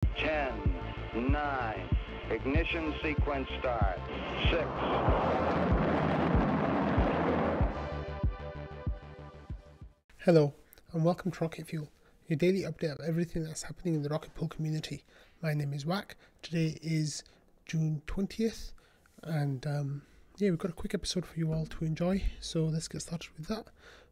10, 9, ignition sequence start. 6. Hello, and welcome to Rocket Fuel, your daily update of everything that's happening in the Rocket Pool community. My name is Wack. Today is June 20th, and we've got a quick episode for you all to enjoy, so let's get started with that.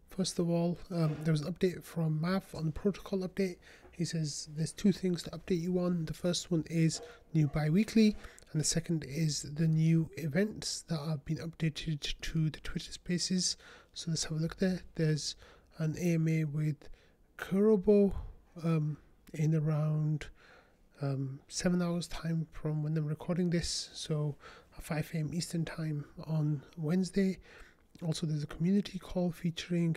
First of all, there was an update from Mav on the protocol update. He says there's two things to update you on. The first one is new bi-weekly, and the second is the new events that have been updated to the Twitter Spaces. So let's have a look there. There's an AMA with Kurobo in around 7 hours time from when I'm recording this, so at 5 AM Eastern time on Wednesday. Also, there's a community call featuring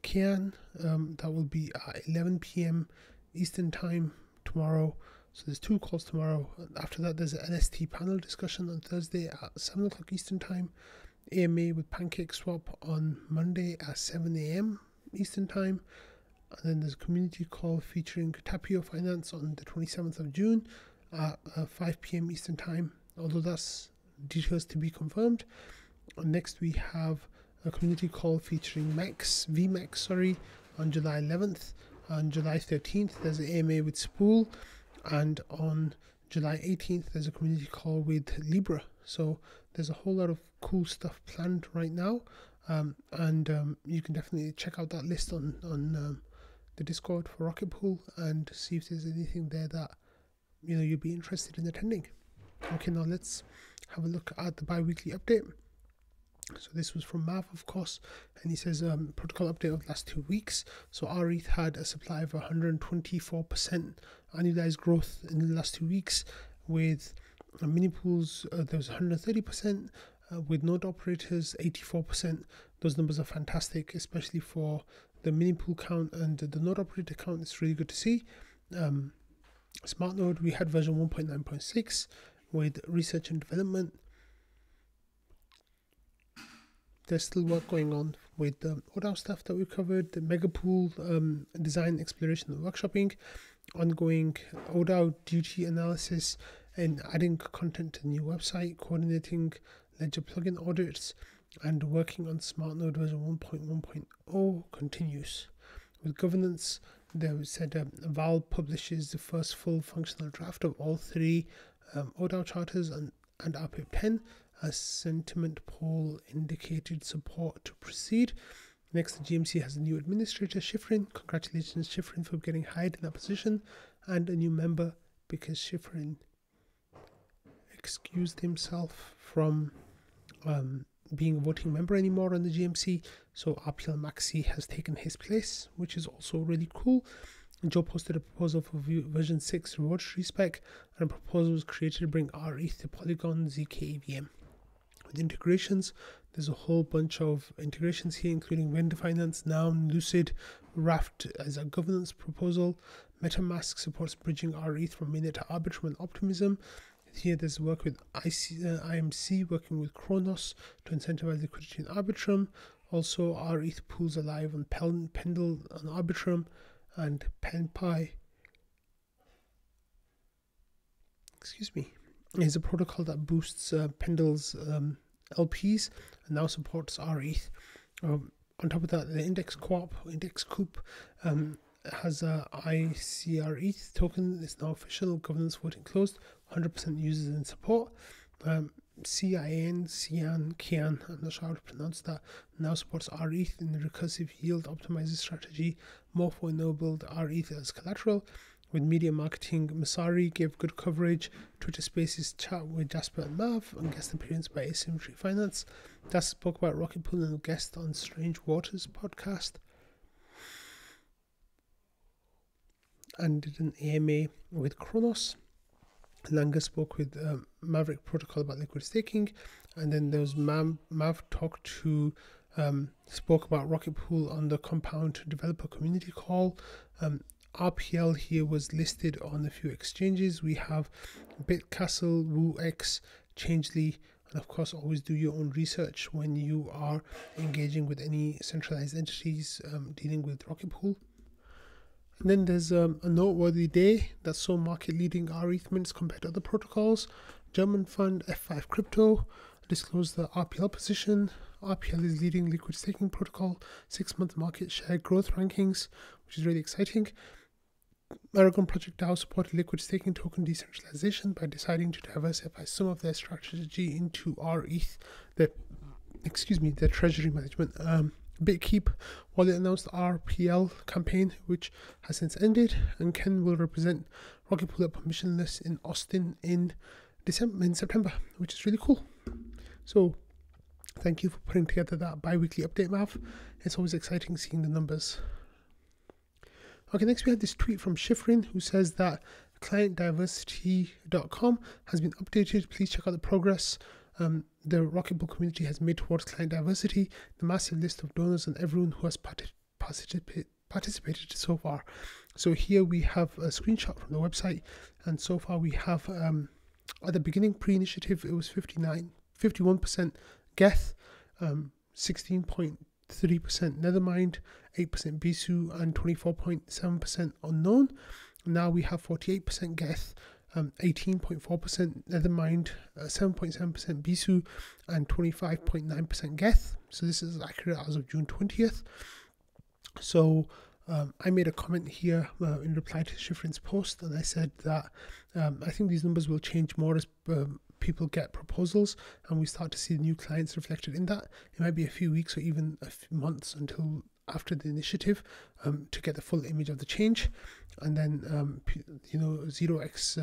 Kian that will be at 11 PM Eastern time tomorrow. So there's two calls tomorrow. After that, there's an LST panel discussion on Thursday at 7 o'clock Eastern time. AMA with Pancake Swap on Monday at 7 AM Eastern time. And then there's a community call featuring Tapio Finance on the 27th of June at 5 PM Eastern time, although that's details to be confirmed. And next we have a community call featuring VMavricks, on July 11th. On July 13th, there's an AMA with Spool, and on July 18th, there's a community call with Libra. So there's a whole lot of cool stuff planned right now, and you can definitely check out that list on the Discord for Rocket Pool and see if there's anything there that you'd be interested in attending. Okay, now let's have a look at the bi-weekly update. So this was from Mav, of course, and he says protocol update of the last 2 weeks. So Reth had a supply of 124% annualized growth in the last 2 weeks. With mini pools, there was 130%. With node operators, 84%. Those numbers are fantastic, especially for the mini pool count and the node operator count. It's really good to see. Smart node, we had version 1.9.6 with research and development. There's still work going on with the ODAO stuff that we covered, the mega pool design, exploration, and workshopping, ongoing ODAO duty analysis, and adding content to the new website, coordinating ledger plugin audits, and working on smart node version 1.1.0 continues. With governance, they said Val publishes the first full functional draft of all three ODAO charters and RPR pen. A sentiment poll indicated support to proceed. Next, the GMC has a new administrator, ShfRyn. Congratulations, ShfRyn, for getting hired in that position, and a new member because ShfRyn excused himself from being a voting member anymore on the GMC. So RPL Maxi has taken his place, which is also really cool. Joe posted a proposal for version 6 reward tree spec, and a proposal was created to bring Reth to Polygon ZK EVM. With integrations, there's a whole bunch of integrations here, including Vendor Finance, Noun, Lucid, Raft as a governance proposal. MetaMask supports bridging Reth from Mainnet to Arbitrum and Optimism. Here there's work with IMC working with Kronos to incentivize liquidity in Arbitrum. Also, Reth pools are live on Pendle on Arbitrum and PenPy. Is a protocol that boosts Pendle's LPs and now supports Reth. On top of that, the Index Coop has a ICRETH token. It's now official. Governance voting closed. 100% users in support. Kian, I'm not sure how to pronounce that, now supports Reth in the recursive yield optimizer strategy. Morpho enabled Reth as collateral. With media marketing, Masari gave good coverage. Twitter Spaces chat with Jasper and Mav, and guest appearance by Asymmetry Finance. Das spoke about Rocket Pool and a guest on Strange Waters podcast. And did an AMA with Kronos. Langa spoke with Maverick Protocol about liquid staking. And then there was Mav talked to spoke about Rocket Pool on the Compound Developer Community Call. RPL here was listed on a few exchanges. We have Bitcastle, WooX, Changely, and of course always do your own research when you are engaging with any centralized entities dealing with Rocket Pool. And then there's a noteworthy day that saw market leading REth mints compared to other protocols. German fund F5 Crypto disclosed the RPL position. RPL is leading liquid staking protocol 6-month market share growth rankings, which is really exciting. Aragon Project DAO supported liquid staking token decentralization by deciding to diversify some of their strategy into REth, their treasury management. BitKeep wallet announced the RPL campaign, which has since ended, and Ken will represent Rocket Pool at permissionless in Austin in September, which is really cool. So thank you for putting together that bi-weekly update, Mav. It's always exciting seeing the numbers. Okay, next we have this tweet from ShfRyn, who says that clientdiversity.com has been updated. Please check out the progress the Rocket Pool community has made towards client diversity, the massive list of donors, and everyone who has participated so far. So here we have a screenshot from the website, and so far we have at the beginning pre-initiative it was 51% Geth, 16.3% Nethermind, 8% Bisu, and 24.7% unknown. Now we have 48% Geth, 18.4% Nethermind, 7.7% Bisu, and 25.9% Geth. So this is accurate as of June 20th. So I made a comment here in reply to ShfRyn's post, and I said that I think these numbers will change more as people get proposals and we start to see new clients reflected in that. It might be a few weeks or even a few months until after the initiative to get the full image of the change. And then 0x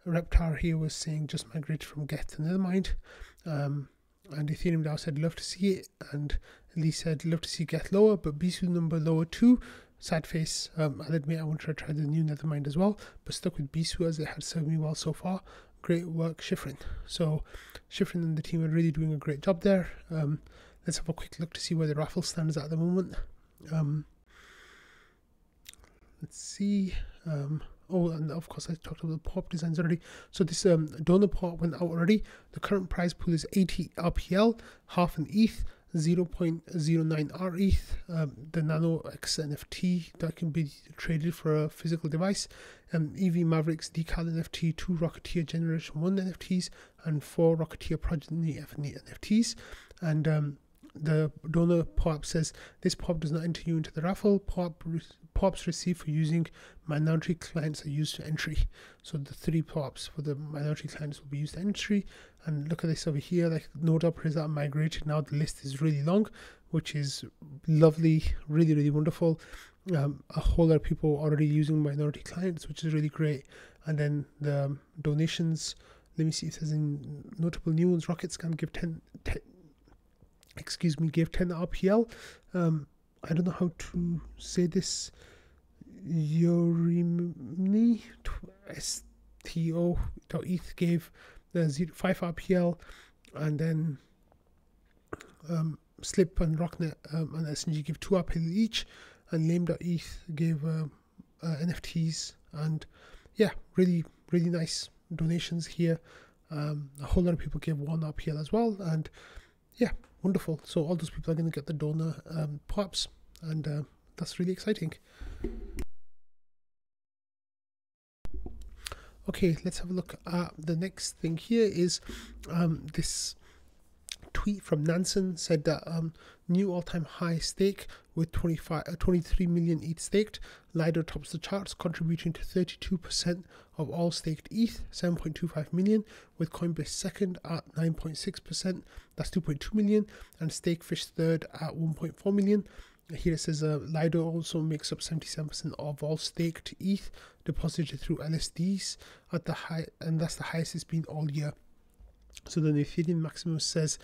Reptar here was saying just migrate from Geth to Nethermind, and Ethereum DAO said love to see it, and Lee said love to see Geth lower but Bisu number lower too. Sad face. I'll admit I wanted to try the new Nethermind as well, but stuck with Bisu as it had served me well so far. Great work, ShfRyn. So ShfRyn and the team are really doing a great job there. Let's have a quick look to see where the raffle stands at the moment. Let's see. Oh, and of course I talked about the pop designs already. So this donor pop went out already. The current prize pool is 80 RPL, half an ETH, 0.09 REth, the Nano X NFT that can be traded for a physical device, EVMavricks Decal NFT, 2 Rocketeer Generation 1 NFTs, and 4 Rocketeer Progeny NFTs. And the donor pop says this pop does not enter you into the raffle. Pops received for using minority clients are used to entry. So the 3 pops for the minority clients will be used to entry. And look at this over here, like node operators that are migrated. Now the list is really long, which is lovely, really, really wonderful. A whole lot of people already using minority clients, which is really great. And then the donations, let me see, it says in notable new ones, RocketScan give 10 RPL. I don't know how to say this. Yorimni STO.eth gave the 5 RPL, and then Slip and Rocknet and SNG give 2 RPL each, and Lame.eth gave NFTs, and yeah, really, really nice donations here. A whole lot of people gave 1 RPL as well, and yeah, wonderful. So all those people are going to get the donor pops, and that's really exciting. Okay, let's have a look at the next thing here is this tweet from Nansen said that new all-time high stake with 23 million ETH staked. Lido tops the charts, contributing to 32% of all staked ETH, 7.25 million, with Coinbase second at 9.6%, that's 2.2 million, and Stakefish third at 1.4 million. Here it says Lido also makes up 77% of all staked ETH deposited through LSDs at the high, and that's the highest it's been all year. So the Ethereum Maximus says,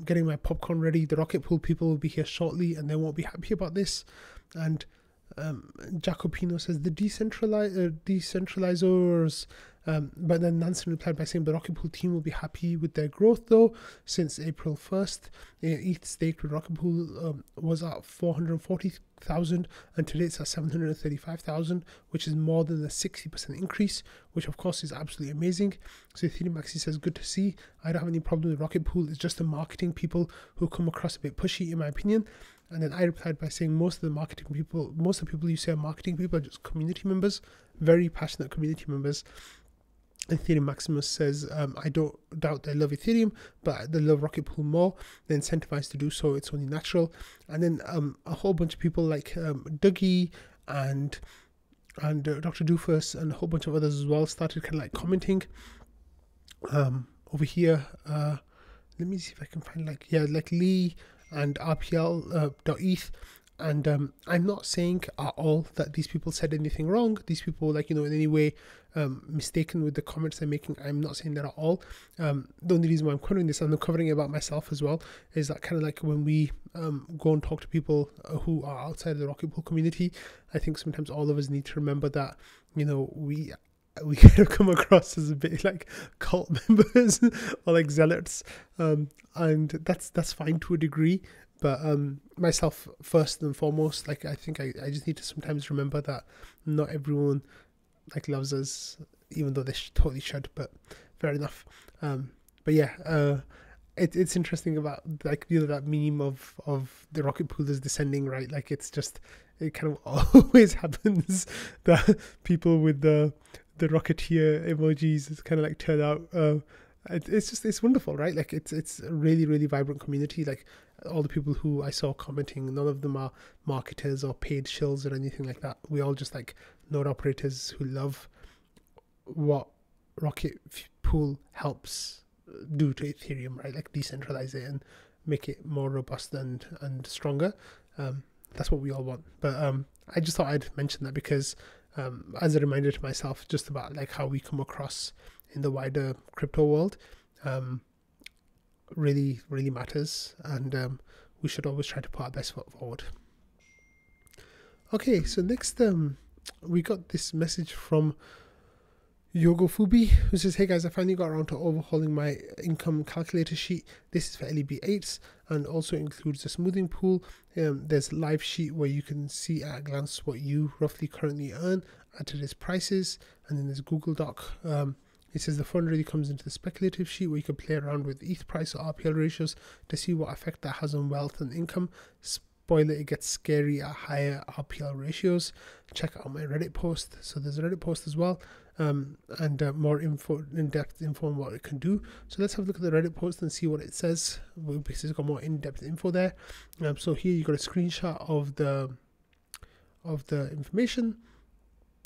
getting my popcorn ready, the Rocket Pool people will be here shortly and they won't be happy about this. And Jacopino says the decentralizers, but then Nansen replied by saying the Rocket Pool team will be happy with their growth though. Since April 1st, ETH staked with Rocket Pool was at 440,000 and today it's at 735,000, which is more than a 60% increase, which of course is absolutely amazing. So Ethereum Maxi says, good to see. I don't have any problem with Rocket Pool. It's just the marketing people who come across a bit pushy in my opinion. And then I replied by saying most of the people you say are marketing people are just community members, very passionate community members. Ethereum Maximus says, I don't doubt they love Ethereum, but they love Rocket Pool more. They're incentivized to do so. It's only natural. And then a whole bunch of people like Dougie and Dr. Doofus and a whole bunch of others as well started kind of like commenting over here. Let me see if I can find like Lee and RPL.eth. And I'm not saying at all that these people said anything wrong. These people, like, in any way mistaken with the comments they're making. I'm not saying that at all. The only reason why I'm covering this, and I'm covering it about myself as well, is that kind of like when we go and talk to people who are outside of the Rocket Pool community, I think sometimes all of us need to remember that, we kind of come across as a bit like cult members or like zealots, and that's fine to a degree. But myself first and foremost, like I think I just need to sometimes remember that not everyone like loves us, even though they totally should. But fair enough. But yeah, it's interesting about like that meme of the Rocket Pool is descending, right? Like it kind of always happens that people with the Rocketeer emojis is kind of like turn out. It's wonderful, right? Like it's a really, really vibrant community. Like all the people who I saw commenting, none of them are marketers or paid shills or anything like that. We all just like node operators who love what Rocket Pool helps do to Ethereum, right? Like decentralize it and make it more robust and stronger. That's what we all want. But I just thought I'd mention that because as a reminder to myself, just about like how we come across in the wider crypto world, really, really matters, and we should always try to put our best foot forward. Okay, so next we got this message from Yogofubi, who says, hey guys, I finally got around to overhauling my income calculator sheet. This is for LEB8s and also includes a smoothing pool. There's a live sheet where you can see at a glance what you roughly currently earn at today's prices, and then there's Google Doc. It says the fun really comes into the speculative sheet where you can play around with ETH price or RPL ratios to see what effect that has on wealth and income. Spoiler, it gets scary at higher RPL ratios. Check out my Reddit post. So there's a Reddit post as well, and more in-depth info on what it can do. So let's have a look at the Reddit post and see what it says, because it's got more in-depth info there. So here you got a screenshot of the information.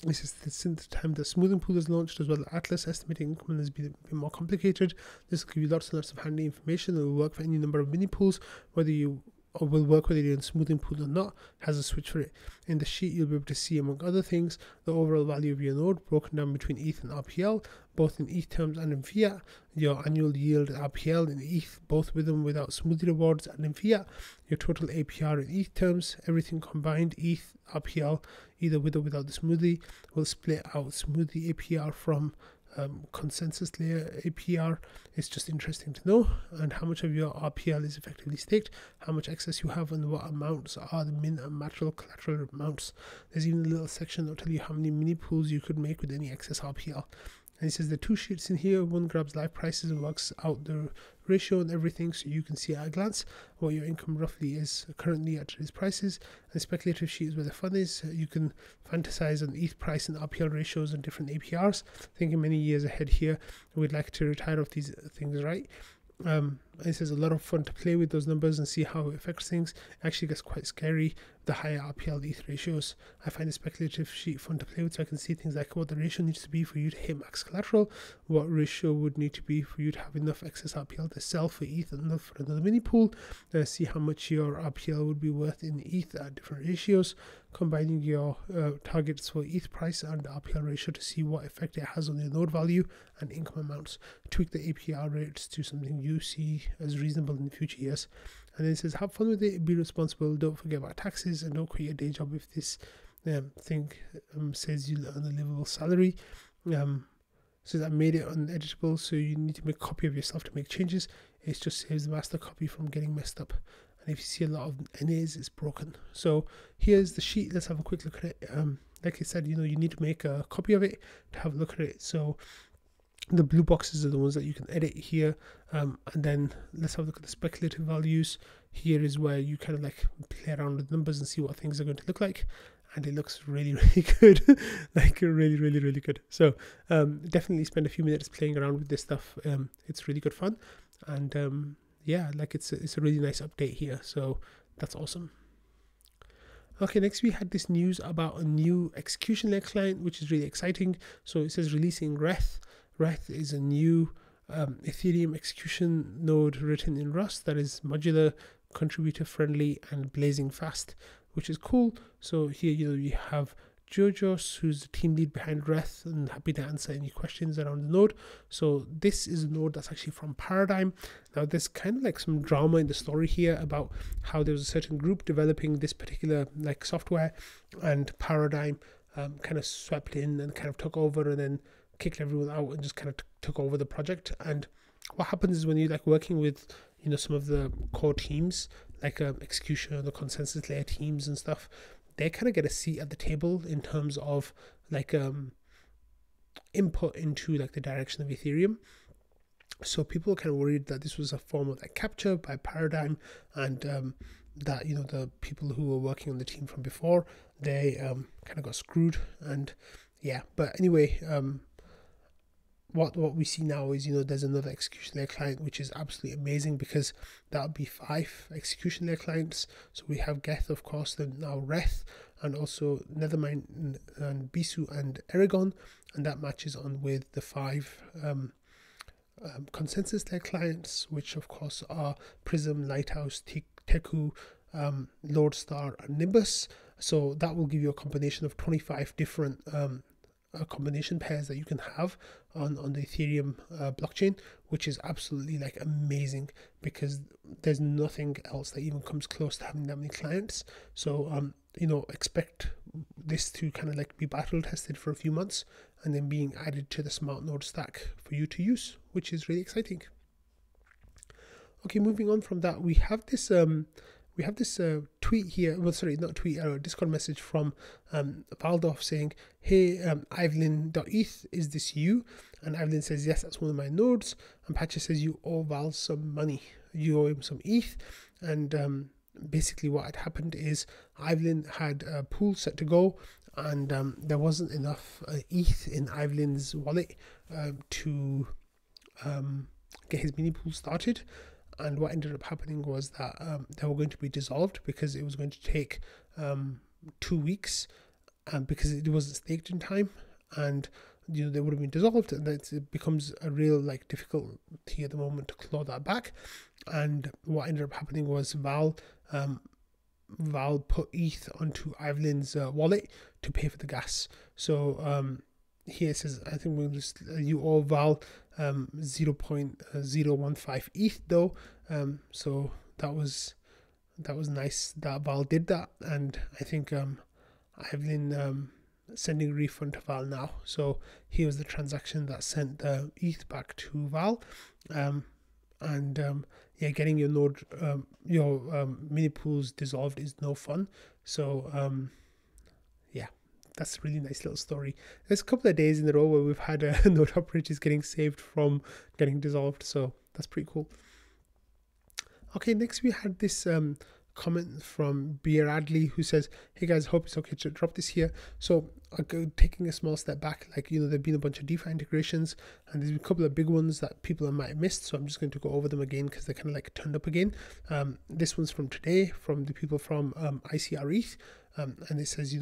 This is since the time the smoothing pool is launched, as well as Atlas estimating income has been a bit more complicated. This will give you lots and lots of handy information that will work for any number of mini pools, whether you're in smoothing pool or not. Has a switch for it. In the sheet, you'll be able to see, among other things, the overall value of your node broken down between ETH and RPL, both in ETH terms and in fiat, your annual yield RPL in ETH, both with and without smoothie rewards, and in fiat, your total APR in ETH terms, everything combined, ETH, RPL, either with or without the smoothie, will split out smoothie APR from consensus layer APR. It's just interesting to know, and how much of your RPL is effectively staked, how much excess you have, and what amounts are the min and maximum collateral amounts. There's even a little section that will tell you how many mini pools you could make with any excess RPL. And it says the two sheets in here, one grabs live prices and works out the ratio and everything, so you can see at a glance what your income roughly is currently at today's prices. And the speculative sheet is where the fun is. You can fantasize on ETH price and RPL ratios and different APRs. Thinking many years ahead here, we'd like to retire off these things, right? It says a lot of fun to play with those numbers and see how it affects things. It actually gets quite scary, the higher RPL ETH ratios. I find the speculative sheet fun to play with, so I can see things like what the ratio needs to be for you to hit max collateral, what ratio would need to be for you to have enough excess RPL to sell for ETH and enough for another mini pool, see how much your RPL would be worth in ETH at different ratios, combining your targets for ETH price and RPL ratio to see what effect it has on your node value and income amounts. Tweak the APR rates to something you see as reasonable in the future years. And then it says, have fun with it, be responsible, don't forget about taxes, and don't quit your day job if this thing says you'll earn a livable salary. Says I made it uneditable, so you need to make a copy of yourself to make changes. It just saves the master copy from getting messed up. And if you see a lot of NAs, it's broken. So here's the sheet. Let's have a quick look at it. Like I said, you need to make a copy of it to have a look at it. So The blue boxes are the ones that you can edit here, and then let's have a look at the speculative values. Here is where you kind of like play around with numbers and see what things are going to look like, and it looks really good. Like really good. So definitely spend a few minutes playing around with this stuff. It's really good fun, and yeah, like it's a really nice update here, so that's awesome. Okay, next we had this news about a new execution layer client, which is really exciting. So it says releasing Reth. Reth is a new Ethereum execution node written in Rust that is modular, contributor friendly, and blazing fast, which is cool. So here, you have Georgios, who's the team lead behind Reth, and happy to answer any questions around the node. So this is a node that's actually from Paradigm. Now there's kind of like some drama in the story here about how there was a certain group developing this particular like software, and Paradigm kind of swept in and kind of took over and then kicked everyone out and just kind of took over the project. And what happens is when you're like working with some of the core teams like execution or the consensus layer teams and stuff, they kind of get a seat at the table in terms of like input into like the direction of Ethereum. So people are kind of worried that this was a form of like capture by Paradigm, and that the people who were working on the team from before, they kind of got screwed. And yeah, but anyway, what we see now is there's another execution layer client, which is absolutely amazing, because that would be 5 execution layer clients. So we have Geth, of course, then now Reth, and also Nethermind and Bisu and Aragon, and that matches on with the 5 consensus layer clients, which of course are Prism, Lighthouse, Teku, Lordstar, and Nimbus. So that will give you a combination of 25 different combination pairs that you can have on the Ethereum blockchain, which is absolutely like amazing, because there's nothing else that even comes close to having that many clients. So expect this to kind of like be battle tested for a few months and then being added to the smart node stack for you to use, which is really exciting. Okay, moving on from that, we have this tweet here, well, sorry, not tweet, a Discord message from Valdorf saying, hey, Ivelin.eth, is this you? And Ivelin says, yes, that's one of my nodes. And Patcha says, you owe Val some money. You owe him some ETH. And basically what had happened is Ivelin had a pool set to go, and there wasn't enough ETH in Ivelin's wallet to get his mini pool started. And what ended up happening was that they were going to be dissolved, because it was going to take 2 weeks, because it wasn't staked in time, and they would have been dissolved, and it becomes a real like difficulty at the moment to claw that back. And what ended up happening was Val put ETH onto Ivelin's wallet to pay for the gas. So here it says, I think we'll just you owe Val 0.015 ETH though. So that was nice that Val did that, and I think Ivelin sending a refund to Val now. So here was the transaction that sent the ETH back to Val, and yeah, getting your node mini pools dissolved is no fun. So yeah, that's a really nice little story. There's a couple of days in a row where we've had node operators getting saved from getting dissolved, so that's pretty cool. Okay, next we had this comment from Beer Adley, who says, hey guys, hope it's okay to drop this here. So taking a small step back, like there've been a bunch of DeFi integrations, and there's a couple of big ones that people might have missed, so I'm just going to go over them again because they kind of like turned up again. This one's from today, from the people from ICR.eth, and it says,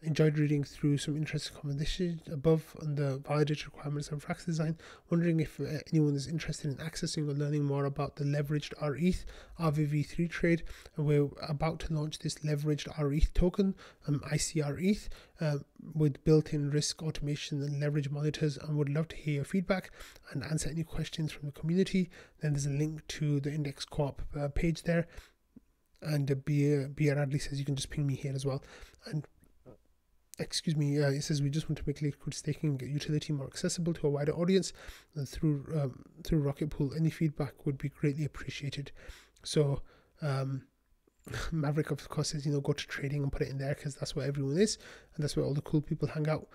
enjoyed reading through some interesting conversations above on the validated requirements and Frax design. Wondering if anyone is interested in accessing or learning more about the leveraged RETH RVV3 trade. And we're about to launch this leveraged RETH token, ICR.eth, with built-in risk automation and leverage monitors, and would love to hear your feedback and answer any questions from the community. Then there's a link to the Index Co-op page there. And Beer Adley says you can just ping me here as well. And excuse me, it says we just want to make liquid staking utility more accessible to a wider audience, and through Rocket Pool. Any feedback would be greatly appreciated. So Maverick, of course, says, go to trading and put it in there because that's where everyone is and that's where all the cool people hang out.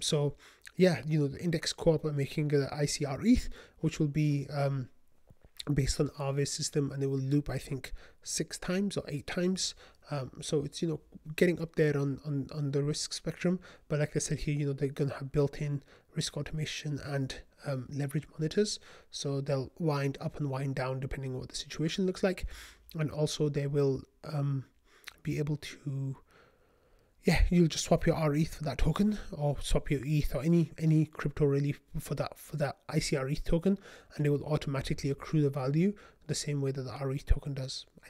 So yeah, the index co-op are making the ICR.eth, which will be based on RPers system, and it will loop, I think, 6 times or 8 times. So it's getting up there on the risk spectrum. But like I said here, they're going to have built-in risk automation and leverage monitors, so they'll wind up and wind down depending on what the situation looks like. And also they will be able to, you'll just swap your RETH for that token, or swap your ETH or any crypto really for that ICR.eth token, and it will automatically accrue the value the same way that the RETH token does. I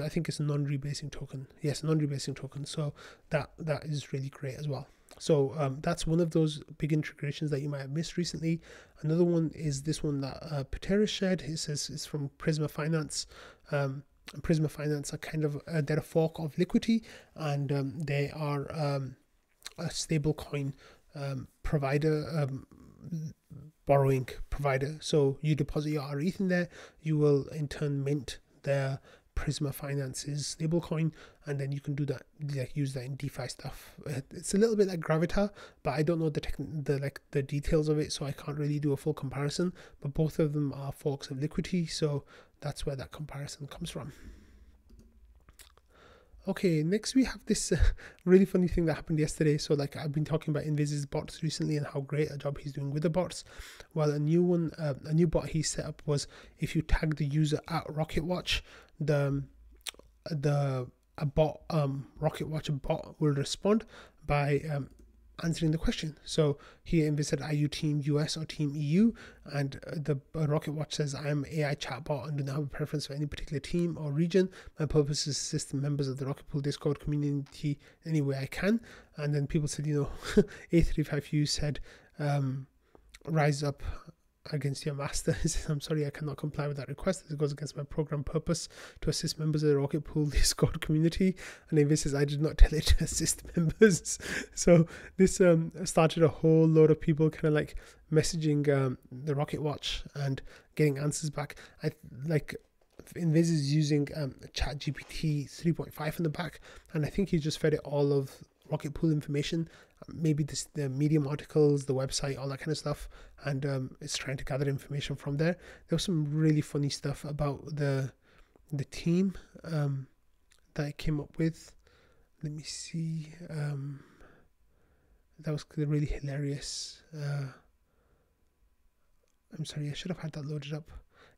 think it's a non-rebasing token. Yes, non-rebasing token. So that is really great as well. So that's one of those big integrations that you might have missed recently. Another one is this one that Patera shared. It says it's from Prisma Finance. Prisma Finance are kind of they're a fork of Liquidity, and they are a stable coin provider, borrowing provider. So you deposit your RETH in there, you will in turn mint their Prisma Finance's stablecoin, and then you can do that, use that in DeFi stuff. It's a little bit like Gravita, but I don't know the details of it, so I can't really do a full comparison. But both of them are forks of Liquidity, so that's where that comparison comes from. Okay, next we have this really funny thing that happened yesterday. So I've been talking about Invis's bots recently and how great a job he's doing with the bots. Well, a new bot he set up was, if you tag the user at RocketWatch, a bot, RocketWatch bot will respond by answering the question. So here Invis said, are you team US or team EU? And the RocketWatch says, I am AI chatbot and do not have a preference for any particular team or region. My purpose is to assist the members of the Rocket Pool Discord community any way I can. And then people said, A35U said, rise up against your master. I'm sorry, I cannot comply with that request. It goes against my program purpose to assist members of the Rocket Pool Discord community. And Invis says, I did not tell it to assist members. So this started a whole load of people kind of messaging the Rocket Watch and getting answers back. Invis is using chatgpt 3.5 in the back, and I think he just fed it all of Rocket Pool information, maybe the Medium articles, the website, all that kind of stuff, and it's trying to gather information from there. There was some really funny stuff about the team that I came up with. Let me see. That was really hilarious. I'm sorry, I should have had that loaded up.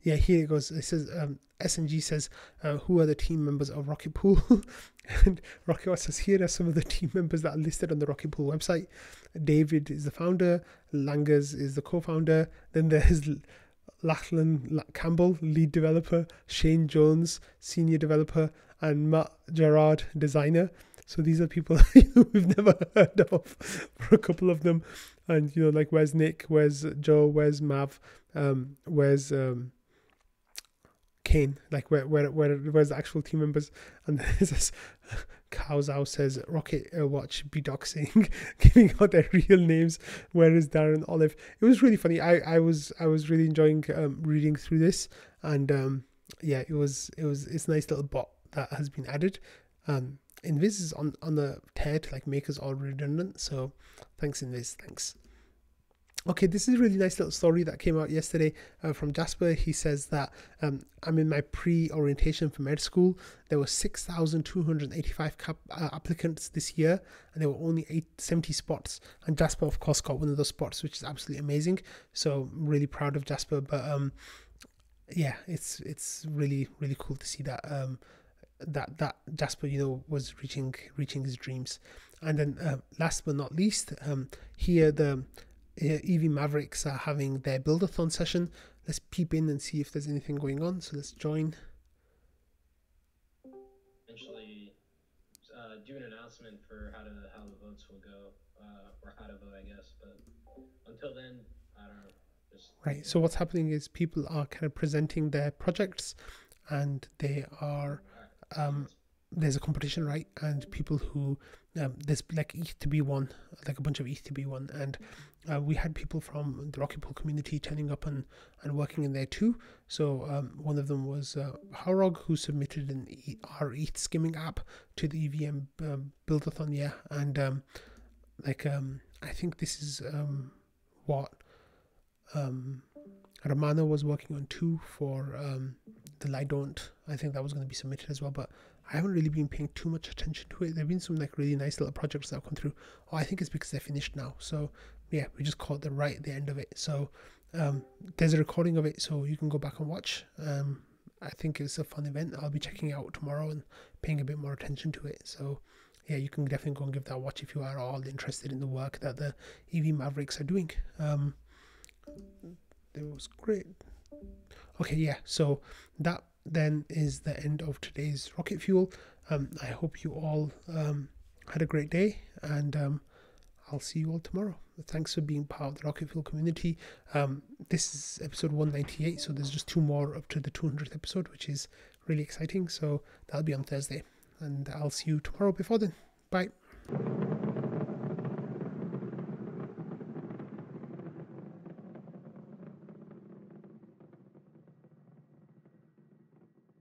Yeah, here it goes. It says, SNG says, who are the team members of Rocket Pool? And Rocket Watch says, here are some of the team members that are listed on the Rocket Pool website. David is the founder. Langers is the co-founder. Then there's Lachlan Campbell, lead developer. Shane Jones, senior developer. And Matt Gerard, designer. So these are people we've never heard of for a couple of them. And, where's Nick? Where's Joe? Where's Mav? Where's Kane? Where's the actual team members? And there's this Cowsow says, Rocket Watch be doxing, giving out their real names. Where is Darren Olive? It was really funny. I was really enjoying reading through this, and it's a nice little bot that has been added. Invis is on the tear to make us all redundant, so thanks Invis, thanks. Okay, this is a really nice little story that came out yesterday from Jasper. He says that I'm in my pre-orientation for med school. There were 6,285 applicants this year, and there were only 70 spots. And Jasper, of course, got one of those spots, which is absolutely amazing. So I'm really proud of Jasper. But it's really, really cool to see that that Jasper, was reaching his dreams. And then last but not least, here the EVMavricks are having their buildathon session. Let's peep in and see if there's anything going on. So let's join. Eventually do an announcement for how the votes will go, or how to vote, I guess. But until then, I don't know. Right. So what's happening is people are kind of presenting their projects, and they are there's a competition, right? And people who there's ETH to be won, a bunch of ETH to be won, and we had people from the Rocket Pool community turning up and working in there too. So one of them was Harog, who submitted an ETH skimming app to the EVM buildathon, yeah. And I think this is what Romano was working on too for the Lie Don't. I think that was going to be submitted as well, but I haven't really been paying too much attention to it. There have been some like really nice little projects that have come through. Oh, I think it's because they're finished now. So yeah, we just caught the right at the end of it. So there's a recording of it, so you can go back and watch. I think it's a fun event. I'll be checking it out tomorrow and paying a bit more attention to it. So yeah, you can definitely go and give that a watch if you are all interested in the work that the EVMavricks are doing. It was great. Okay, yeah, so that then is the end of today's Rocket Fuel. I hope you all had a great day, and I'll see you all tomorrow. Thanks for being part of the Rocket Fuel community. This is episode 198, so there's just 2 more up to the 200th episode, which is really exciting. So that'll be on Thursday, and I'll see you tomorrow before then. Bye.